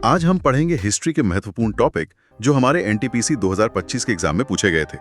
आज हम पढ़ेंगे हिस्ट्री के महत्वपूर्ण टॉपिक जो हमारे एनटीपीसी 2025 के एग्जाम में पूछे गए थे।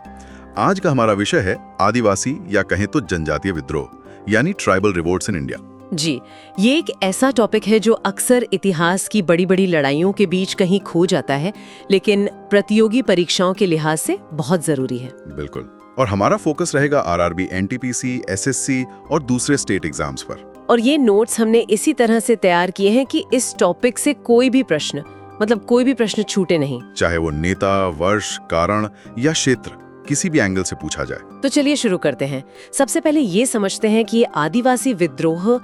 आज का हमारा विषय है आदिवासी या कहें तो जनजातीय विद्रोह, यानी ट्राइबल रिवोल्ट्स इन इंडिया। जी, ये एक ऐसा टॉपिक है जो अक्सर इतिहास की बड़ी बड़ी लड़ाइयों के बीच कहीं खो जाता है, लेकिन प्रतियोगी परीक्षाओं के लिहाज से बहुत जरूरी है। बिल्कुल, और हमारा फोकस रहेगा आरआरबी, एनटीपीसी, एसएससी और दूसरे स्टेट एग्जाम्स पर। और ये नोट्स हमने इसी तरह से तैयार किए हैं कि इस टॉपिक से कोई भी प्रश्न, मतलब कोई भी प्रश्न छूटे नहीं, चाहे वो नेता, वर्ष, कारण या क्षेत्र, किसी भी एंगल से पूछा जाए। तो चलिए शुरू करते हैं। सबसे पहले ये समझते हैं कि ये आदिवासी विद्रोह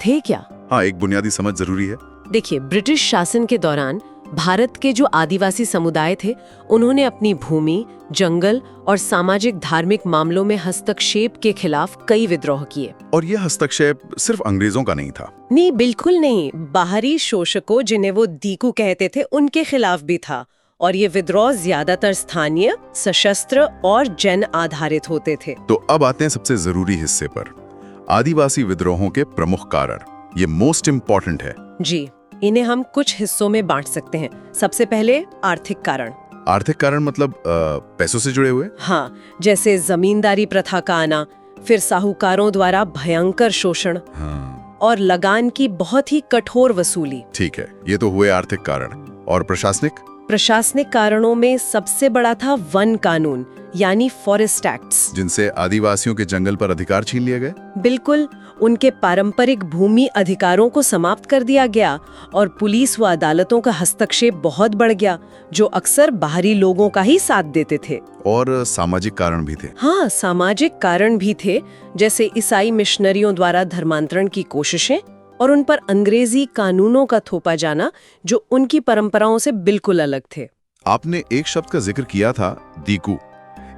थे क्या। हाँ, एक बुनियादी समझ जरूरी है। देखिए, ब्रिटिश शासन के दौरान भारत के जो आदिवासी समुदाय थे, उन्होंने अपनी भूमि, जंगल और सामाजिक धार्मिक मामलों में हस्तक्षेप के खिलाफ कई विद्रोह किए। और यह हस्तक्षेप सिर्फ अंग्रेजों का नहीं था। नहीं, बिल्कुल नहीं। बाहरी शोषकों, जिन्हें वो दीकू कहते थे, उनके खिलाफ भी था। और ये विद्रोह ज्यादातर स्थानीय, सशस्त्र और जन आधारित होते थे। तो अब आते हैं सबसे जरूरी हिस्से पर, आदिवासी विद्रोहों के प्रमुख कारण। ये मोस्ट इम्पोर्टेंट है। जी, इन्हें हम कुछ हिस्सों में बांट सकते हैं। सबसे पहले आर्थिक कारण। आर्थिक कारण मतलब पैसों से जुड़े हुए? हाँ, जैसे जमींदारी प्रथा का आना, फिर साहूकारों द्वारा भयंकर शोषण, हाँ। और लगान की बहुत ही कठोर वसूली। ठीक है, ये तो हुए आर्थिक कारण। और प्रशासनिक कारणों में सबसे बड़ा था वन कानून, यानी फॉरेस्ट एक्ट्स, जिनसे आदिवासियों के जंगल पर अधिकार छीन लिए गए। बिल्कुल, उनके पारंपरिक भूमि अधिकारों को समाप्त कर दिया गया और पुलिस व अदालतों का हस्तक्षेप बहुत बढ़ गया, जो अक्सर बाहरी लोगों का ही साथ देते थे। और सामाजिक कारण भी थे। हाँ, सामाजिक कारण भी थे, जैसे ईसाई मिशनरियों द्वारा धर्मांतरण की कोशिशें और उन पर अंग्रेजी कानूनों का थोपा जाना, जो उनकी परंपराओं से बिल्कुल अलग थे। आपने एक शब्द का जिक्र किया था, दीकू।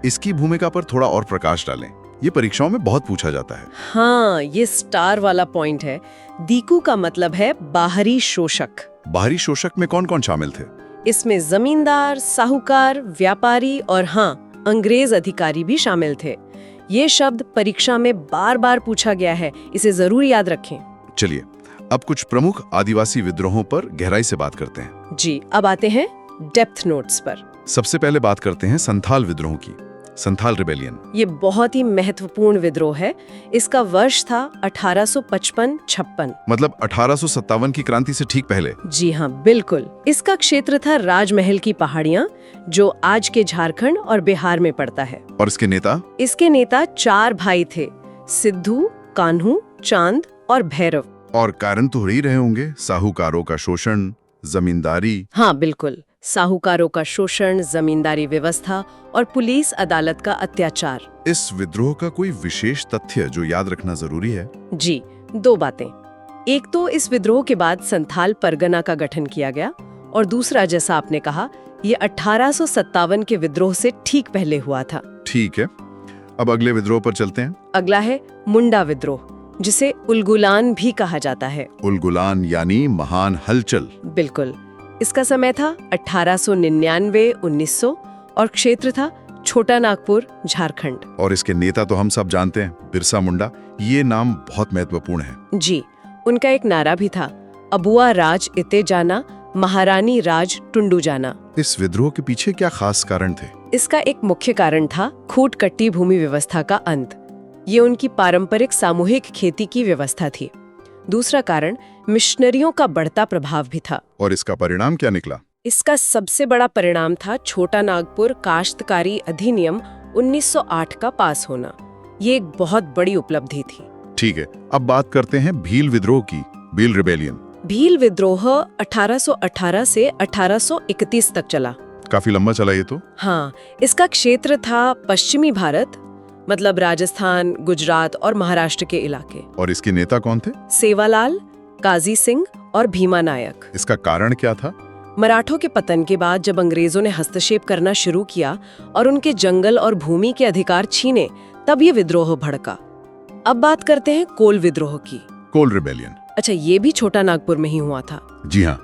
इसकी भूमिका पर थोड़ा और प्रकाश डालें, ये परीक्षाओं में बहुत पूछा जाता है। हाँ, ये स्टार वाला पॉइंट है। दीकू का मतलब है बाहरी शोषक। बाहरी शोषक में कौन कौन शामिल थे? इसमें जमींदार, साहूकार, व्यापारी और हाँ, अंग्रेज अधिकारी भी शामिल थे। ये शब्द परीक्षा में बार बार पूछा गया है, इसे जरूर याद रखें। चलिए, अब कुछ प्रमुख आदिवासी विद्रोहों पर गहराई से बात करते हैं। जी, अब आते हैं डेप्थ नोट्स पर। सबसे पहले बात करते हैं संथाल विद्रोह की, संथाल रिबेलियन। ये बहुत ही महत्वपूर्ण विद्रोह है। इसका वर्ष था 1855-56, मतलब 1857 की क्रांति से ठीक पहले। जी हाँ, बिल्कुल। इसका क्षेत्र था राजमहल की पहाड़ियाँ, जो आज के झारखंड और बिहार में पड़ता है। और इसके नेता 4 भाई थे, सिद्धू, कान्हू, चांद और भैरव। और कारण तो हो ही रहे होंगे, साहूकारों का शोषण, जमींदारी। हाँ, बिल्कुल, साहूकारों का शोषण, जमींदारी व्यवस्था और पुलिस अदालत का अत्याचार। इस विद्रोह का कोई विशेष तथ्य जो याद रखना जरूरी है? जी, 2 बातें। एक तो इस विद्रोह के बाद संथाल परगना का गठन किया गया, और दूसरा, जैसा आपने कहा, ये 1857 के विद्रोह से ठीक पहले हुआ था। ठीक है, अब अगले विद्रोह पर चलते हैं। अगला है मुंडा विद्रोह, जिसे उलगुलान भी कहा जाता है। उलगुलान यानी महान हलचल। बिल्कुल। इसका समय था 1899-1900 और क्षेत्र था छोटा नागपुर, झारखंड। और इसके नेता तो हम सब जानते हैं, बिरसा मुंडा। ये नाम बहुत महत्वपूर्ण है। जी, उनका एक नारा भी था, अबुआ राज इते जाना, महारानी राज टुंडू जाना। इस विद्रोह के पीछे क्या खास कारण थे? इसका एक मुख्य कारण था खूट कट्टी भूमि व्यवस्था का अंत। ये उनकी पारंपरिक सामूहिक खेती की व्यवस्था थी। दूसरा कारण मिशनरियों का बढ़ता प्रभाव भी था। और इसका परिणाम क्या निकला? इसका सबसे बड़ा परिणाम था छोटा नागपुर काश्तकारी अधिनियम 1908 का पास होना। ये एक बहुत बड़ी उपलब्धि थी। ठीक है, अब बात करते हैं भील विद्रोह की, भील रिबेलियन। भील विद्रोह 1818 से 1831 तक चला। काफी लंबा चला ये तो। हाँ, इसका क्षेत्र था पश्चिमी भारत, मतलब राजस्थान, गुजरात और महाराष्ट्र के इलाके। और इसके नेता कौन थे? सेवालाल, काजी सिंह और भीमा नायक। इसका कारण क्या था? मराठों के पतन के बाद जब अंग्रेजों ने हस्तक्षेप करना शुरू किया और उनके जंगल और भूमि के अधिकार छीने, तब ये विद्रोह भड़का। अब बात करते हैं कोल विद्रोह की। कोल रिबेलियन। अच्छा, ये भी छोटा नागपुर में ही हुआ था। जी हाँ,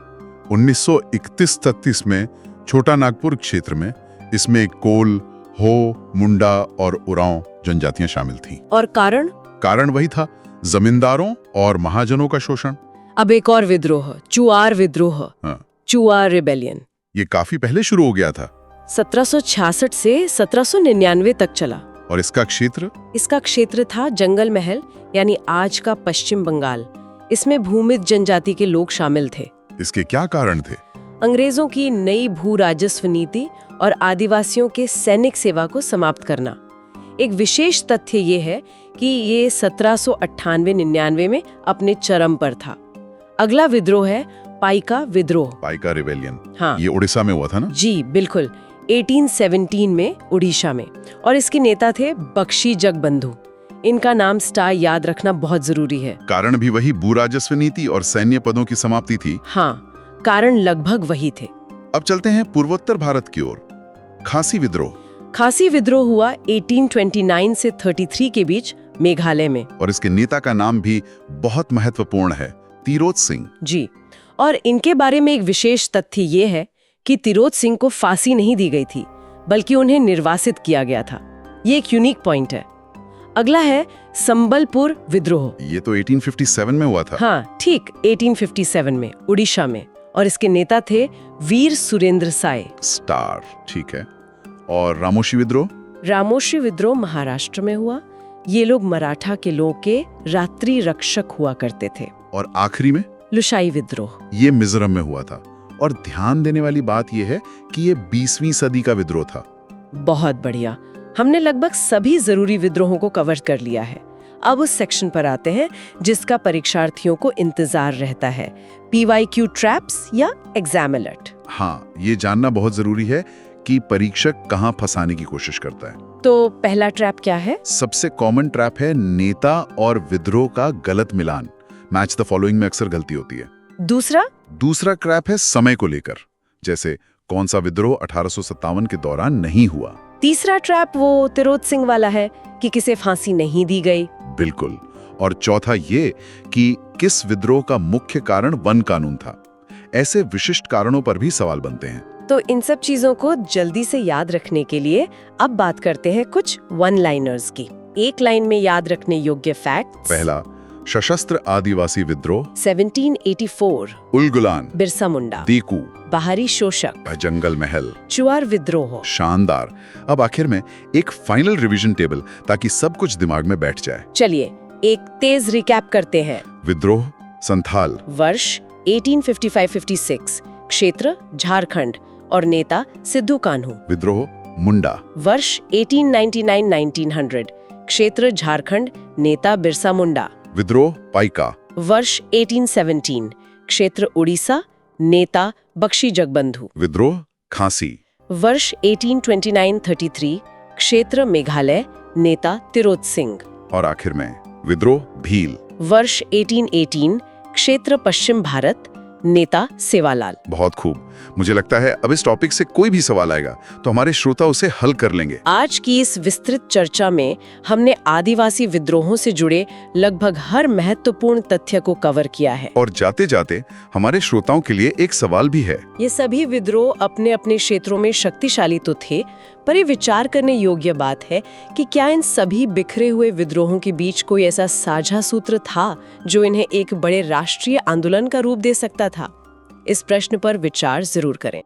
1931-33 में छोटा नागपुर क्षेत्र में। इसमें कोल, हो, मुंडा और उरांव जनजातियां शामिल थीं। और कारण वही था, जमींदारों और महाजनों का शोषण। अब एक और विद्रोह, चुआर विद्रोह, हाँ, चुआर रिबेलियन, ये काफी पहले शुरू हो गया था। 1766 से 1799 तक चला। और इसका क्षेत्र? इसका क्षेत्र था जंगल महल, यानी आज का पश्चिम बंगाल। इसमें भूमिज जनजाति के लोग शामिल थे। इसके क्या कारण थे? अंग्रेजों की नई भू राजस्व नीति और आदिवासियों के सैनिक सेवा को समाप्त करना। एक विशेष तथ्य ये है कि ये 1798-99 में अपने चरम पर था। अगला विद्रोह है पाइका विद्रोह। पाइका रिबेलियन। हाँ, ये उड़ीसा में हुआ था ना? जी बिल्कुल, 1817 में उड़ीसा में। और इसके नेता थे बख्शी जगबंधु। इनका नाम स्टार याद रखना बहुत जरूरी है। कारण भी वही भू राजस्व नीति और सैन्य पदों की समाप्ति थी। हाँ, कारण लगभग वही थे। अब चलते हैं पूर्वोत्तर भारत की ओर। खासी विद्रोह। खासी विद्रोह हुआ 1829 से 33 के बीच मेघालय में। और इसके नेता का नाम भी बहुत महत्वपूर्ण है, तिरोत सिंह। जी, और इनके बारे में एक विशेष तथ्य ये है कि तिरोत सिंह को फांसी नहीं दी गई थी, बल्कि उन्हें निर्वासित किया गया था। ये एक यूनिक पॉइंट है। अगला है संबलपुर विद्रोह। ये तो 1857 में हुआ था। हाँ ठीक, 1857 में उड़ीसा में। और इसके नेता थे वीर सुरेंद्र साय। स्टार, ठीक है। और रामोशी विद्रोह? रामोशी विद्रोह महाराष्ट्र में हुआ। ये लोग मराठा के लोगों के रात्रि रक्षक हुआ करते थे। और आखिरी में लुशाई विद्रोह। ये मिजोरम में हुआ था। और ध्यान देने वाली बात यह है कि ये 20वीं सदी का विद्रोह था। बहुत बढ़िया, हमने लगभग सभी जरूरी विद्रोहों को कवर कर लिया है। अब उस सेक्शन पर आते हैं जिसका परीक्षार्थियों को इंतजार रहता है, PYQ ट्रैप्स या एग्जाम अलर्ट। हाँ, ये जानना बहुत जरूरी है कि परीक्षक कहाँ फंसाने की कोशिश करता है। तो पहला ट्रैप क्या है? सबसे कॉमन ट्रैप है नेता और विद्रोह का गलत मिलान। मैच द फॉलोइंग में अक्सर गलती होती है। दूसरा ट्रैप है समय को लेकर, जैसे कौन सा विद्रोह 1857 के दौरान नहीं हुआ। तीसरा ट्रैप वो तिरोत सिंह वाला है कि किसे फांसी नहीं दी गई। बिल्कुल। और चौथा ये कि किस विद्रोह का मुख्य कारण वन कानून था। ऐसे विशिष्ट कारणों पर भी सवाल बनते हैं। तो इन सब चीजों को जल्दी से याद रखने के लिए अब बात करते हैं कुछ वन लाइनर्स की। एक लाइन में याद रखने योग्य फैक्ट्स। पहला, सशस्त्र आदिवासी विद्रोह 1784, उलगुलान, बिरसा मुंडा, दीकू, बाहरी शोषक, जंगल महल, चुआर विद्रोह। शानदार। अब आखिर में एक फाइनल रिवीजन टेबल, ताकि सब कुछ दिमाग में बैठ जाए। चलिए एक तेज रिकैप करते हैं। विद्रोह संथाल, वर्ष 1855-56, क्षेत्र झारखंड और नेता सिद्धू कान्हू। विद्रोह मुंडा, वर्ष 1899-1900, क्षेत्र झारखंड, नेता बिरसा मुंडा। विद्रोह पाइका, वर्ष 1817, क्षेत्र उड़ीसा, नेता बख्शी जगबंधु। विद्रोह खांसी, वर्ष 1829-33, क्षेत्र मेघालय, नेता तिरोत सिंह। और आखिर में विद्रोह भील, वर्ष 1818, क्षेत्र पश्चिम भारत, नेता सेवालाल। बहुत खूब। मुझे लगता है अब इस टॉपिक से कोई भी सवाल आएगा तो हमारे श्रोता उसे हल कर लेंगे। आज की इस विस्तृत चर्चा में हमने आदिवासी विद्रोहों से जुड़े लगभग हर महत्वपूर्ण तथ्य को कवर किया है। और जाते जाते हमारे श्रोताओं के लिए एक सवाल भी है। ये सभी विद्रोह अपने अपने क्षेत्रों में शक्तिशाली तो थे, पर ये विचार करने योग्य बात है कि क्या इन सभी बिखरे हुए विद्रोहों के बीच कोई ऐसा साझा सूत्र था जो इन्हें एक बड़े राष्ट्रीय आंदोलन का रूप दे सकता था? इस प्रश्न पर विचार जरूर करें।